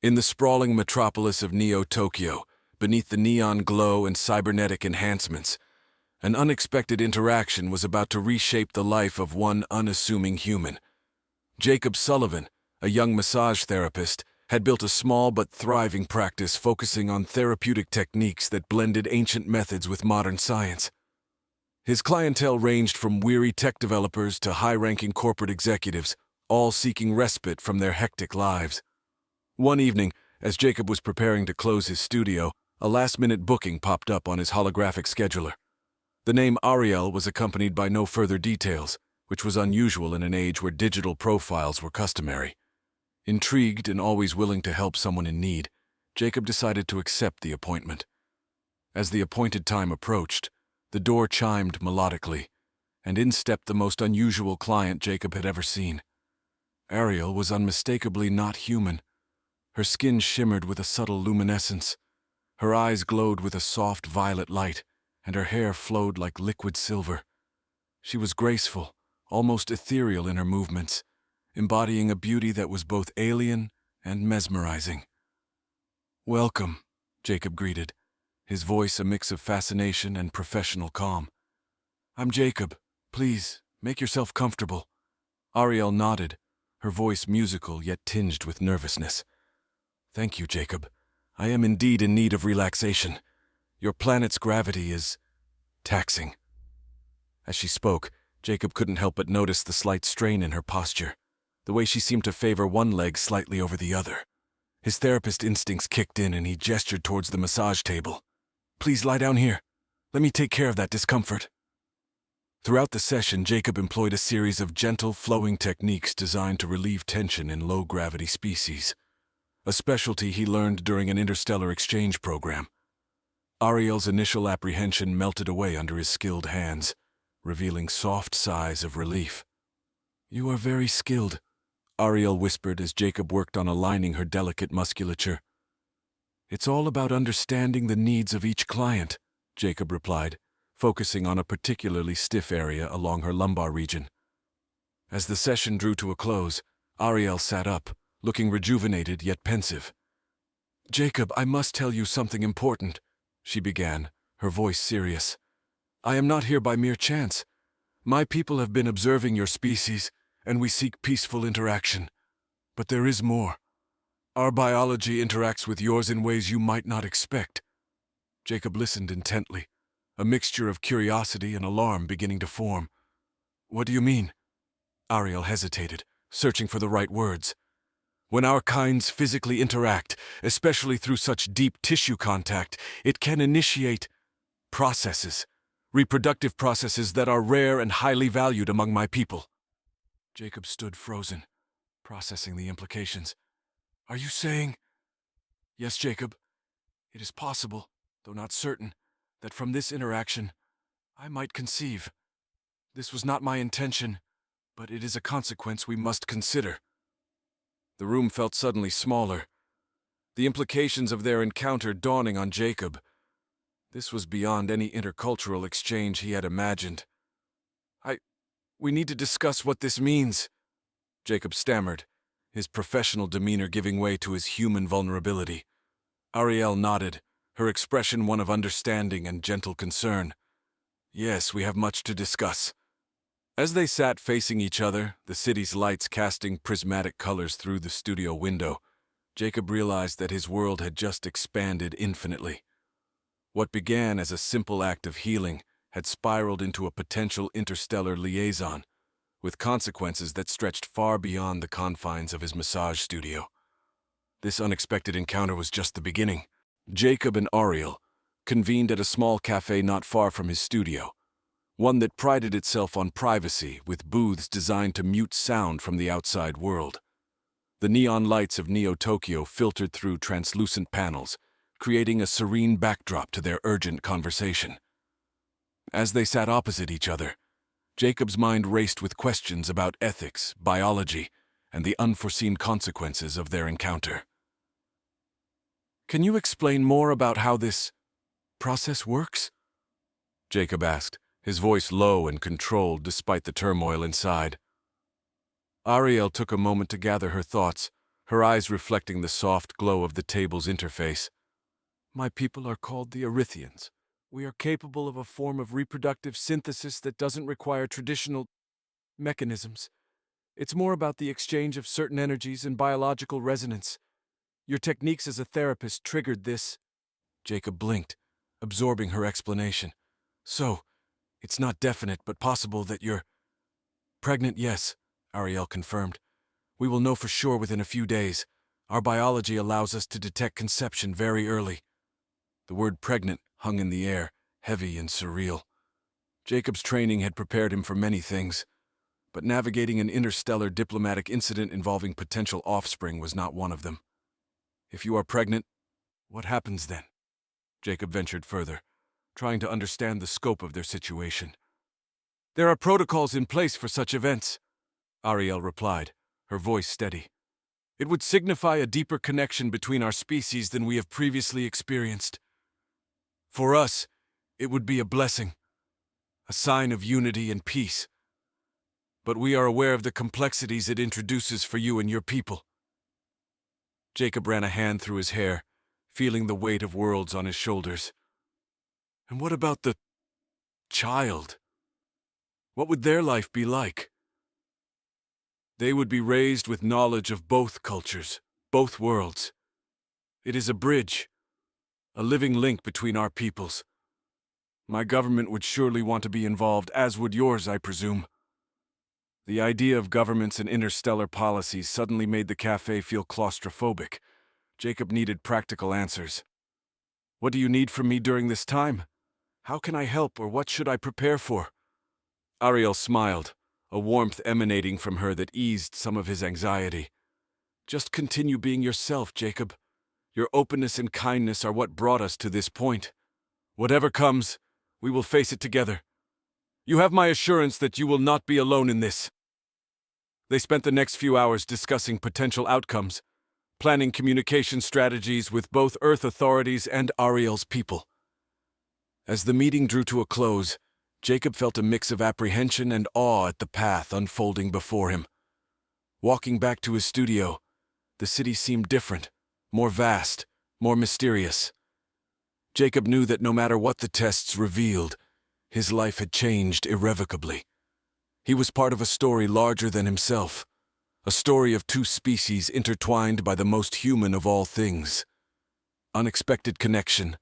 In the sprawling metropolis of Neo-Tokyo, beneath the neon glow and cybernetic enhancements, an unexpected interaction was about to reshape the life of one unassuming human. Jacob Sullivan, a young massage therapist, had built a small but thriving practice focusing on therapeutic techniques that blended ancient methods with modern science. His clientele ranged from weary tech developers to high-ranking corporate executives, all seeking respite from their hectic lives. One evening, as Jacob was preparing to close his studio, a last-minute booking popped up on his holographic scheduler. The name Ariel was accompanied by no further details, which was unusual in an age where digital profiles were customary. Intrigued and always willing to help someone in need, Jacob decided to accept the appointment. As the appointed time approached, the door chimed melodically, and in stepped the most unusual client Jacob had ever seen. Ariel was unmistakably not human. Her skin shimmered with a subtle luminescence. Her eyes glowed with a soft violet light, and her hair flowed like liquid silver. She was graceful, almost ethereal in her movements, embodying a beauty that was both alien and mesmerizing. "Welcome," Jacob greeted, his voice a mix of fascination and professional calm. "I'm Jacob. Please, make yourself comfortable." Ariel nodded, her voice musical yet tinged with nervousness. "Thank you, Jacob. I am indeed in need of relaxation. Your planet's gravity is taxing." As she spoke, Jacob couldn't help but notice the slight strain in her posture, the way she seemed to favor one leg slightly over the other. His therapist instincts kicked in and he gestured towards the massage table. "Please lie down here. Let me take care of that discomfort." Throughout the session, Jacob employed a series of gentle, flowing techniques designed to relieve tension in low-gravity species, a specialty he learned during an interstellar exchange program. Ariel's initial apprehension melted away under his skilled hands, revealing soft sighs of relief. "You are very skilled," Ariel whispered as Jacob worked on aligning her delicate musculature. "It's all about understanding the needs of each client," Jacob replied, focusing on a particularly stiff area along her lumbar region. As the session drew to a close, Ariel sat up, looking rejuvenated yet pensive. "Jacob, I must tell you something important," she began, her voice serious. "I am not here by mere chance. My people have been observing your species, and we seek peaceful interaction. But there is more. Our biology interacts with yours in ways you might not expect." Jacob listened intently, a mixture of curiosity and alarm beginning to form. "What do you mean?" Ariel hesitated, searching for the right words. "When our kinds physically interact, especially through such deep tissue contact, it can initiate processes, reproductive processes that are rare and highly valued among my people." Jacob stood frozen, processing the implications. "Are you saying—" "Yes, Jacob. It is possible, though not certain, that from this interaction, I might conceive. This was not my intention, but it is a consequence we must consider." The room felt suddenly smaller, the implications of their encounter dawning on Jacob. This was beyond any intercultural exchange he had imagined. We need to discuss what this means," Jacob stammered, his professional demeanor giving way to his human vulnerability. Ariel nodded, her expression one of understanding and gentle concern. "Yes, we have much to discuss." As they sat facing each other, the city's lights casting prismatic colors through the studio window, Jacob realized that his world had just expanded infinitely. What began as a simple act of healing had spiraled into a potential interstellar liaison, with consequences that stretched far beyond the confines of his massage studio. This unexpected encounter was just the beginning. Jacob and Ariel convened at a small cafe not far from his studio, one that prided itself on privacy with booths designed to mute sound from the outside world. The neon lights of Neo-Tokyo filtered through translucent panels, creating a serene backdrop to their urgent conversation. As they sat opposite each other, Jacob's mind raced with questions about ethics, biology, and the unforeseen consequences of their encounter. "Can you explain more about how this process works?" Jacob asked, his voice low and controlled despite the turmoil inside. Ariel took a moment to gather her thoughts, her eyes reflecting the soft glow of the table's interface. My people are called the Erythians. We are capable of a form of reproductive synthesis that doesn't require traditional mechanisms. It's more about the exchange of certain energies and biological resonance. Your techniques as a therapist triggered this. Jacob blinked, absorbing her explanation. So, it's not definite but possible that you're pregnant, yes, Ariel confirmed. We will know for sure within a few days. Our biology allows us to detect conception very early. The word pregnant hung in the air, heavy and surreal. Jacob's training had prepared him for many things, but navigating an interstellar diplomatic incident involving potential offspring was not one of them. If you are pregnant, what happens then? Jacob ventured further, trying to understand the scope of their situation. There are protocols in place for such events, Ariel replied, her voice steady. It would signify a deeper connection between our species than we have previously experienced. For us, it would be a blessing, a sign of unity and peace. But we are aware of the complexities it introduces for you and your people. Jacob ran a hand through his hair, feeling the weight of worlds on his shoulders. And what about the child? What would their life be like? They would be raised with knowledge of both cultures, both worlds. It is a bridge, a living link between our peoples. My government would surely want to be involved, as would yours, I presume. The idea of governments and interstellar policies suddenly made the cafe feel claustrophobic. Jacob needed practical answers. What do you need from me during this time? How can I help, or what should I prepare for? Ariel smiled, a warmth emanating from her that eased some of his anxiety. Just continue being yourself, Jacob. Your openness and kindness are what brought us to this point. Whatever comes, we will face it together. You have my assurance that you will not be alone in this. They spent the next few hours discussing potential outcomes, planning communication strategies with both Earth authorities and Ariel's people. As the meeting drew to a close, Jacob felt a mix of apprehension and awe at the path unfolding before him. Walking back to his studio, the city seemed different, more vast, more mysterious. Jacob knew that no matter what the tests revealed, his life had changed irrevocably. He was part of a story larger than himself, a story of two species intertwined by the most human of all things. Unexpected connection,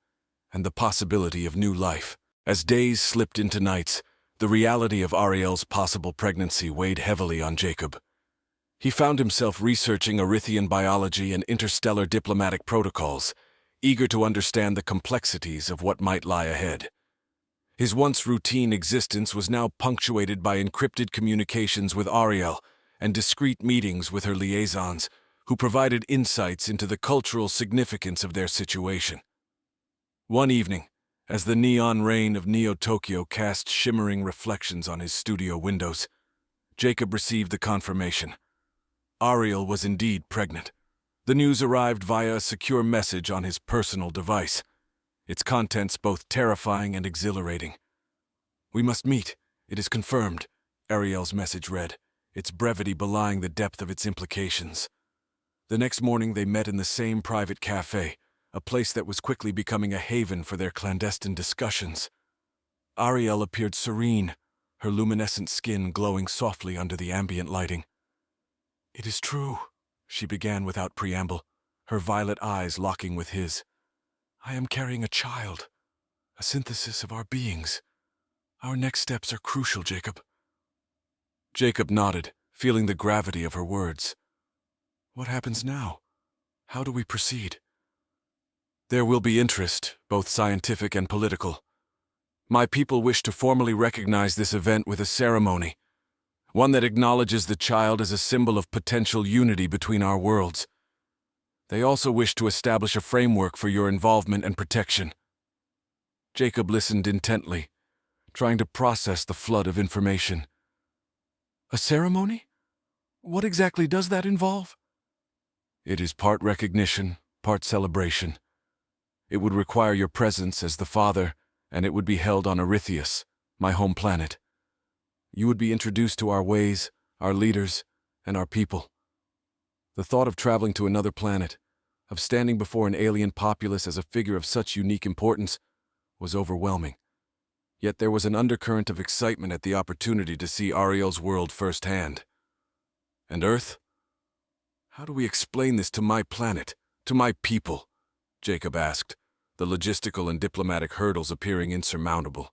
and the possibility of new life. As days slipped into nights, the reality of Ariel's possible pregnancy weighed heavily on Jacob. He found himself researching Erythian biology and interstellar diplomatic protocols, eager to understand the complexities of what might lie ahead. His once routine existence was now punctuated by encrypted communications with Ariel and discreet meetings with her liaisons, who provided insights into the cultural significance of their situation. One evening, as the neon rain of Neo-Tokyo cast shimmering reflections on his studio windows, Jacob received the confirmation. Ariel was indeed pregnant. The news arrived via a secure message on his personal device, its contents both terrifying and exhilarating. "We must meet. It is confirmed," Ariel's message read, its brevity belying the depth of its implications. The next morning they met in the same private cafe, a place that was quickly becoming a haven for their clandestine discussions. Ariel appeared serene, her luminescent skin glowing softly under the ambient lighting. "It is true," she began without preamble, her violet eyes locking with his. "I am carrying a child, a synthesis of our beings. Our next steps are crucial, Jacob." Jacob nodded, feeling the gravity of her words. "What happens now? How do we proceed?" "There will be interest, both scientific and political. My people wish to formally recognize this event with a ceremony, one that acknowledges the child as a symbol of potential unity between our worlds. They also wish to establish a framework for your involvement and protection." Jacob listened intently, trying to process the flood of information. "A ceremony? What exactly does that involve?" "It is part recognition, part celebration. It would require your presence as the father, and it would be held on Erythius, my home planet. You would be introduced to our ways, our leaders, and our people." The thought of traveling to another planet, of standing before an alien populace as a figure of such unique importance, was overwhelming. Yet there was an undercurrent of excitement at the opportunity to see Ariel's world firsthand. And Earth? How do we explain this to my planet, to my people? Jacob asked, the logistical and diplomatic hurdles appearing insurmountable.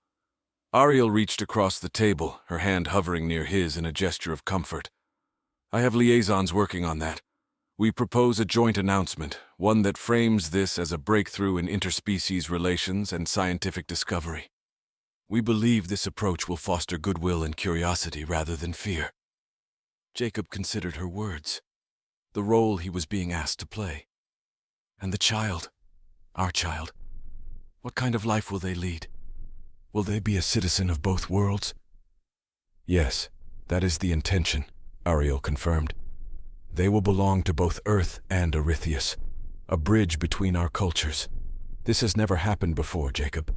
Ariel reached across the table, her hand hovering near his in a gesture of comfort. I have liaisons working on that. We propose a joint announcement, one that frames this as a breakthrough in interspecies relations and scientific discovery. We believe this approach will foster goodwill and curiosity rather than fear. Jacob considered her words, the role he was being asked to play. And the child, our child, what kind of life will they lead? Will they be a citizen of both worlds? Yes, that is the intention, Ariel confirmed. They will belong to both Earth and Erytheus, a bridge between our cultures. This has never happened before, Jacob.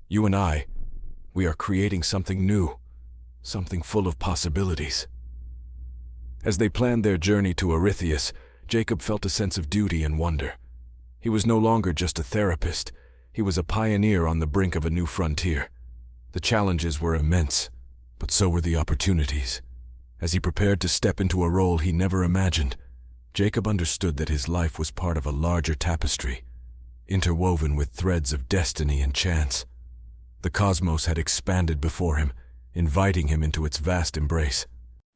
You and I, we are creating something new, something full of possibilities. As they planned their journey to Erytheus, Jacob felt a sense of duty and wonder. He was no longer just a therapist. He was a pioneer on the brink of a new frontier. The challenges were immense, but so were the opportunities. As he prepared to step into a role he never imagined, Jacob understood that his life was part of a larger tapestry, interwoven with threads of destiny and chance. The cosmos had expanded before him, inviting him into its vast embrace.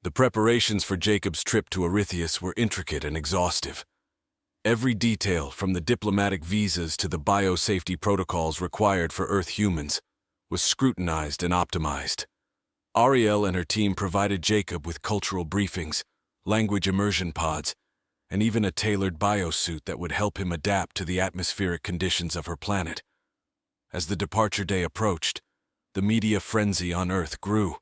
The preparations for Jacob's trip to Erytheus were intricate and exhaustive. Every detail, from the diplomatic visas to the biosafety protocols required for Earth humans, was scrutinized and optimized. Ariel and her team provided Jacob with cultural briefings, language immersion pods, and even a tailored biosuit that would help him adapt to the atmospheric conditions of her planet. As the departure day approached, the media frenzy on Earth grew.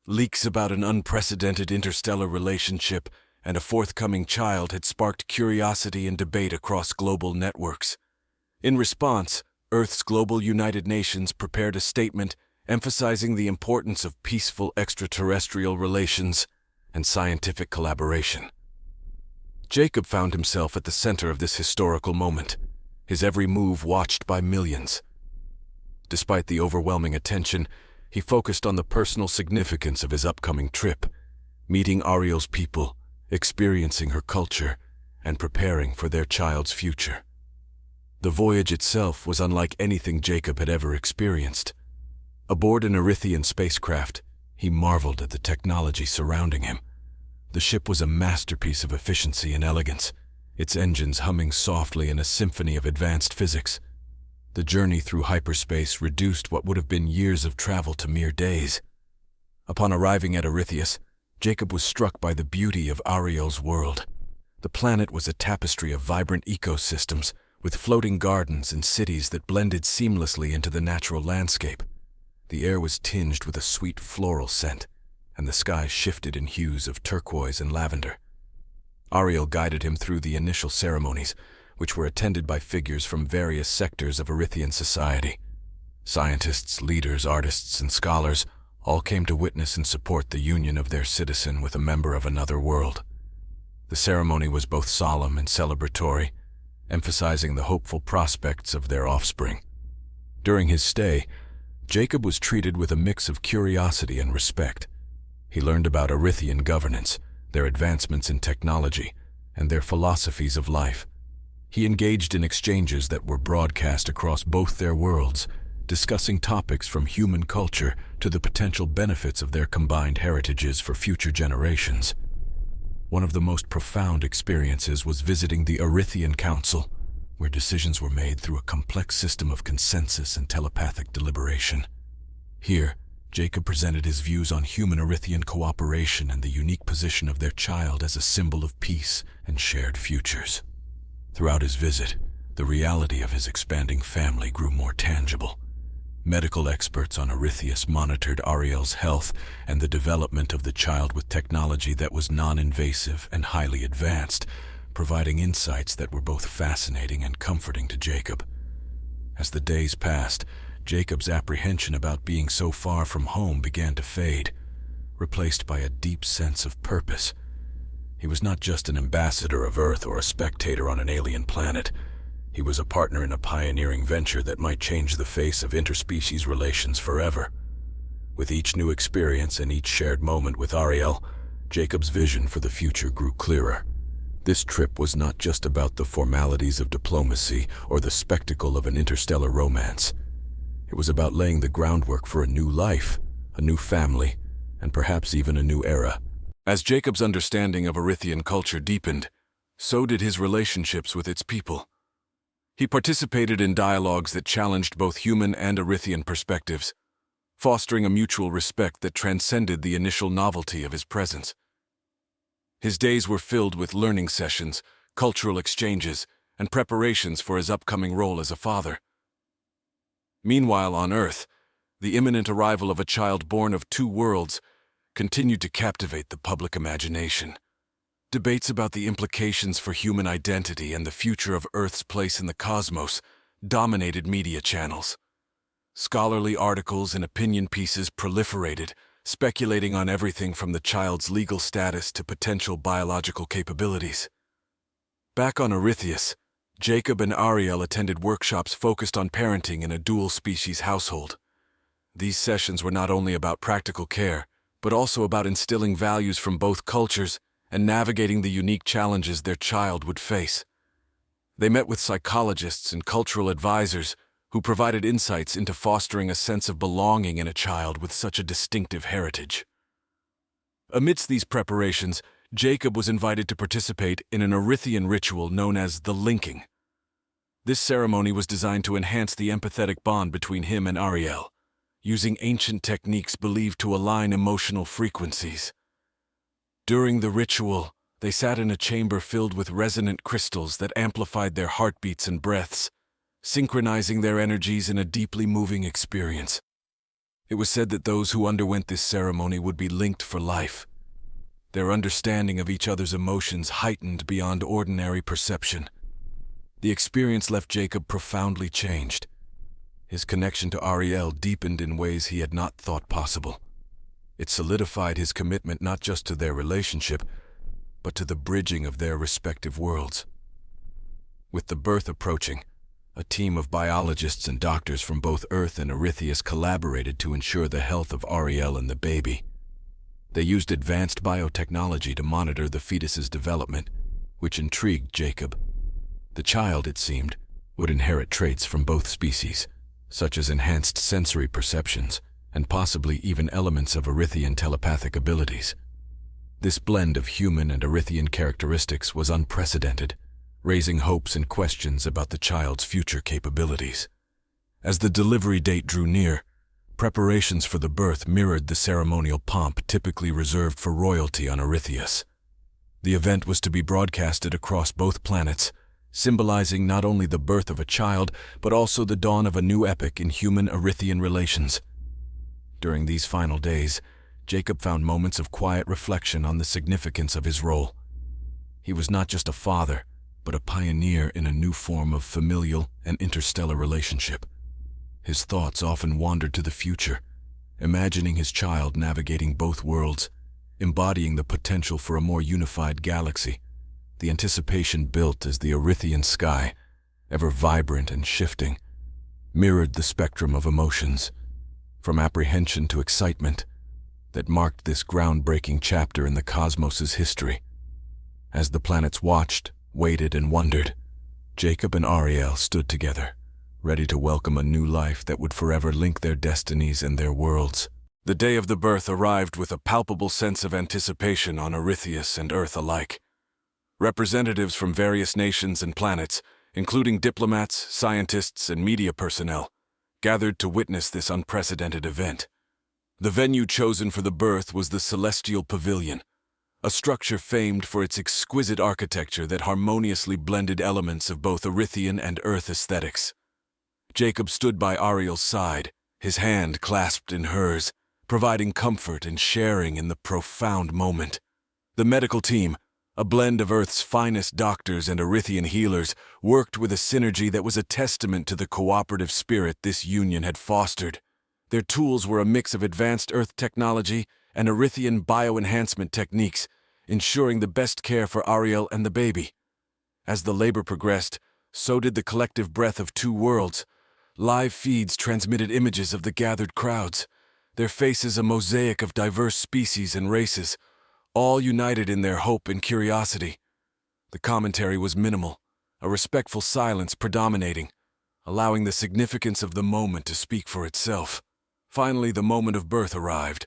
Leaks about an unprecedented interstellar relationship and a forthcoming child had sparked curiosity and debate across global networks. In response, Earth's global United Nations prepared a statement emphasizing the importance of peaceful extraterrestrial relations and scientific collaboration. Jacob found himself at the center of this historical moment, his every move watched by millions. Despite the overwhelming attention, he focused on the personal significance of his upcoming trip, meeting Ariel's people, experiencing her culture, and preparing for their child's future. The voyage itself was unlike anything Jacob had ever experienced. Aboard an Erythian spacecraft, he marveled at the technology surrounding him. The ship was a masterpiece of efficiency and elegance, its engines humming softly in a symphony of advanced physics. The journey through hyperspace reduced what would have been years of travel to mere days. Upon arriving at Erytheus, Jacob was struck by the beauty of Ariel's world. The planet was a tapestry of vibrant ecosystems, with floating gardens and cities that blended seamlessly into the natural landscape. The air was tinged with a sweet floral scent, and the sky shifted in hues of turquoise and lavender. Ariel guided him through the initial ceremonies, which were attended by figures from various sectors of Erythian society. Scientists, leaders, artists, and scholars all came to witness and support the union of their citizen with a member of another world. The ceremony was both solemn and celebratory, emphasizing the hopeful prospects of their offspring. During his stay, Jacob was treated with a mix of curiosity and respect. He learned about Erythian governance, their advancements in technology, and their philosophies of life. He engaged in exchanges that were broadcast across both their worlds, discussing topics from human culture to the potential benefits of their combined heritages for future generations. One of the most profound experiences was visiting the Erythian Council, where decisions were made through a complex system of consensus and telepathic deliberation. Here, Jacob presented his views on human-Erythian cooperation and the unique position of their child as a symbol of peace and shared futures. Throughout his visit, the reality of his expanding family grew more tangible. Medical experts on Erytheus monitored Ariel's health and the development of the child with technology that was non-invasive and highly advanced, providing insights that were both fascinating and comforting to Jacob. As the days passed, Jacob's apprehension about being so far from home began to fade, replaced by a deep sense of purpose. He was not just an ambassador of Earth or a spectator on an alien planet. He was a partner in a pioneering venture that might change the face of interspecies relations forever. With each new experience and each shared moment with Ariel, Jacob's vision for the future grew clearer. This trip was not just about the formalities of diplomacy or the spectacle of an interstellar romance. It was about laying the groundwork for a new life, a new family, and perhaps even a new era. As Jacob's understanding of Earthian culture deepened, so did his relationships with its people. He participated in dialogues that challenged both human and Earthian perspectives, fostering a mutual respect that transcended the initial novelty of his presence. His days were filled with learning sessions, cultural exchanges, and preparations for his upcoming role as a father. Meanwhile, on Earth, the imminent arrival of a child born of two worlds continued to captivate the public imagination. Debates about the implications for human identity and the future of Earth's place in the cosmos dominated media channels. Scholarly articles and opinion pieces proliferated, speculating on everything from the child's legal status to potential biological capabilities. Back on Erytheus, Jacob and Ariel attended workshops focused on parenting in a dual-species household. These sessions were not only about practical care, but also about instilling values from both cultures and navigating the unique challenges their child would face. They met with psychologists and cultural advisors who provided insights into fostering a sense of belonging in a child with such a distinctive heritage. Amidst these preparations, Jacob was invited to participate in an Erythian ritual known as the linking. This ceremony was designed to enhance the empathetic bond between him and Ariel, using ancient techniques believed to align emotional frequencies. During the ritual, they sat in a chamber filled with resonant crystals that amplified their heartbeats and breaths, synchronizing their energies in a deeply moving experience. It was said that those who underwent this ceremony would be linked for life, their understanding of each other's emotions heightened beyond ordinary perception. The experience left Jacob profoundly changed. His connection to Ariel deepened in ways he had not thought possible. It solidified his commitment not just to their relationship, but to the bridging of their respective worlds. With the birth approaching, a team of biologists and doctors from both Earth and Erytheus collaborated to ensure the health of Ariel and the baby. They used advanced biotechnology to monitor the fetus's development, which intrigued Jacob. The child, it seemed, would inherit traits from both species, such as enhanced sensory perceptions and possibly even elements of Erythian telepathic abilities. This blend of human and Erythian characteristics was unprecedented, raising hopes and questions about the child's future capabilities. As the delivery date drew near, preparations for the birth mirrored the ceremonial pomp typically reserved for royalty on Erytheus. The event was to be broadcasted across both planets, symbolizing not only the birth of a child, but also the dawn of a new epoch in human-Erythian relations. During these final days, Jacob found moments of quiet reflection on the significance of his role. He was not just a father, but a pioneer in a new form of familial and interstellar relationship. His thoughts often wandered to the future, imagining his child navigating both worlds, embodying the potential for a more unified galaxy. The anticipation built as the Erythian sky, ever vibrant and shifting, mirrored the spectrum of emotions, from apprehension to excitement, that marked this groundbreaking chapter in the cosmos's history. As the planets watched, waited, and wondered, Jacob and Ariel stood together, ready to welcome a new life that would forever link their destinies and their worlds. The day of the birth arrived with a palpable sense of anticipation on Erytheus and Earth alike. Representatives from various nations and planets, including diplomats, scientists, and media personnel, gathered to witness this unprecedented event. The venue chosen for the birth was the Celestial Pavilion, a structure famed for its exquisite architecture that harmoniously blended elements of both Erythian and Earth aesthetics. Jacob stood by Ariel's side, his hand clasped in hers, providing comfort and sharing in the profound moment. The medical team, a blend of Earth's finest doctors and Erythian healers, worked with a synergy that was a testament to the cooperative spirit this union had fostered. Their tools were a mix of advanced Earth technology and Erythian bioenhancement techniques, ensuring the best care for Ariel and the baby. As the labor progressed, so did the collective breath of two worlds. Live feeds transmitted images of the gathered crowds, their faces a mosaic of diverse species and races, all united in their hope and curiosity. The commentary was minimal, a respectful silence predominating, allowing the significance of the moment to speak for itself. Finally, the moment of birth arrived.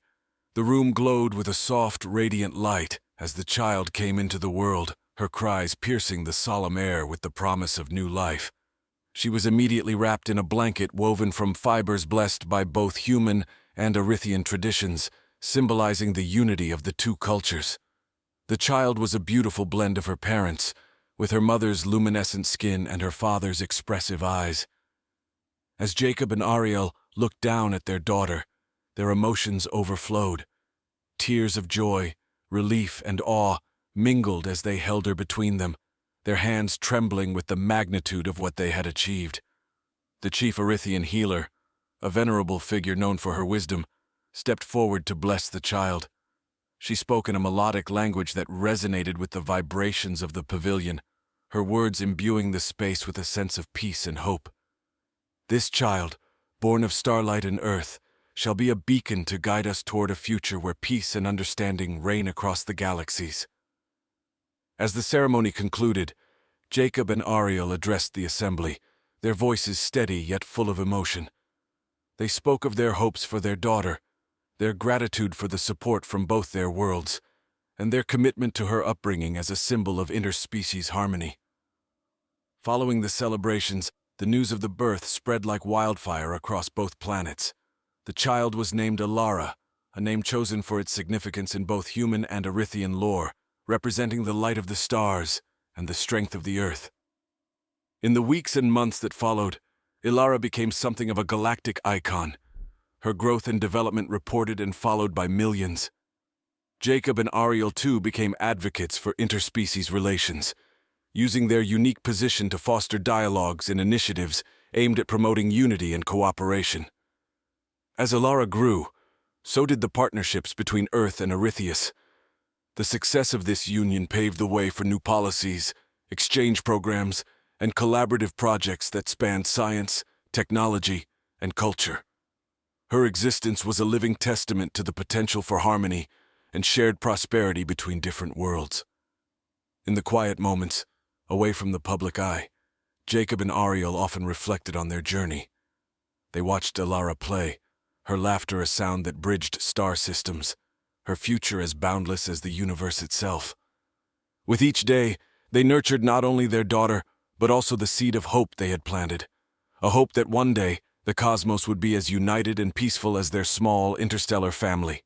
The room glowed with a soft, radiant light as the child came into the world, her cries piercing the solemn air with the promise of new life. She was immediately wrapped in a blanket woven from fibers blessed by both human and Erythian traditions, symbolizing the unity of the two cultures. The child was a beautiful blend of her parents, with her mother's luminescent skin and her father's expressive eyes. As Jacob and Ariel looked down at their daughter, their emotions overflowed. Tears of joy, relief, and awe mingled as they held her between them, their hands trembling with the magnitude of what they had achieved. The chief Erythian healer, a venerable figure known for her wisdom, stepped forward to bless the child. She spoke in a melodic language that resonated with the vibrations of the pavilion, her words imbuing the space with a sense of peace and hope. This child, born of starlight and earth, shall be a beacon to guide us toward a future where peace and understanding reign across the galaxies. As the ceremony concluded, Jacob and Ariel addressed the assembly, their voices steady yet full of emotion. They spoke of their hopes for their daughter, their gratitude for the support from both their worlds, and their commitment to her upbringing as a symbol of interspecies harmony. Following the celebrations, the news of the birth spread like wildfire across both planets. The child was named Alara, a name chosen for its significance in both human and Erythian lore, representing the light of the stars and the strength of the earth. In the weeks and months that followed, Ilara became something of a galactic icon, her growth and development reported and followed by millions. Jacob and Ariel too became advocates for interspecies relations, using their unique position to foster dialogues and initiatives aimed at promoting unity and cooperation. As Ilara grew, so did the partnerships between Earth and Erythius. The success of this union paved the way for new policies, exchange programs, and collaborative projects that spanned science, technology, and culture. Her existence was a living testament to the potential for harmony and shared prosperity between different worlds. In the quiet moments, away from the public eye, Jacob and Ariel often reflected on their journey. They watched Ilara play, her laughter a sound that bridged star systems, her future as boundless as the universe itself. With each day, they nurtured not only their daughter, but also the seed of hope they had planted, a hope that one day the cosmos would be as united and peaceful as their small interstellar family.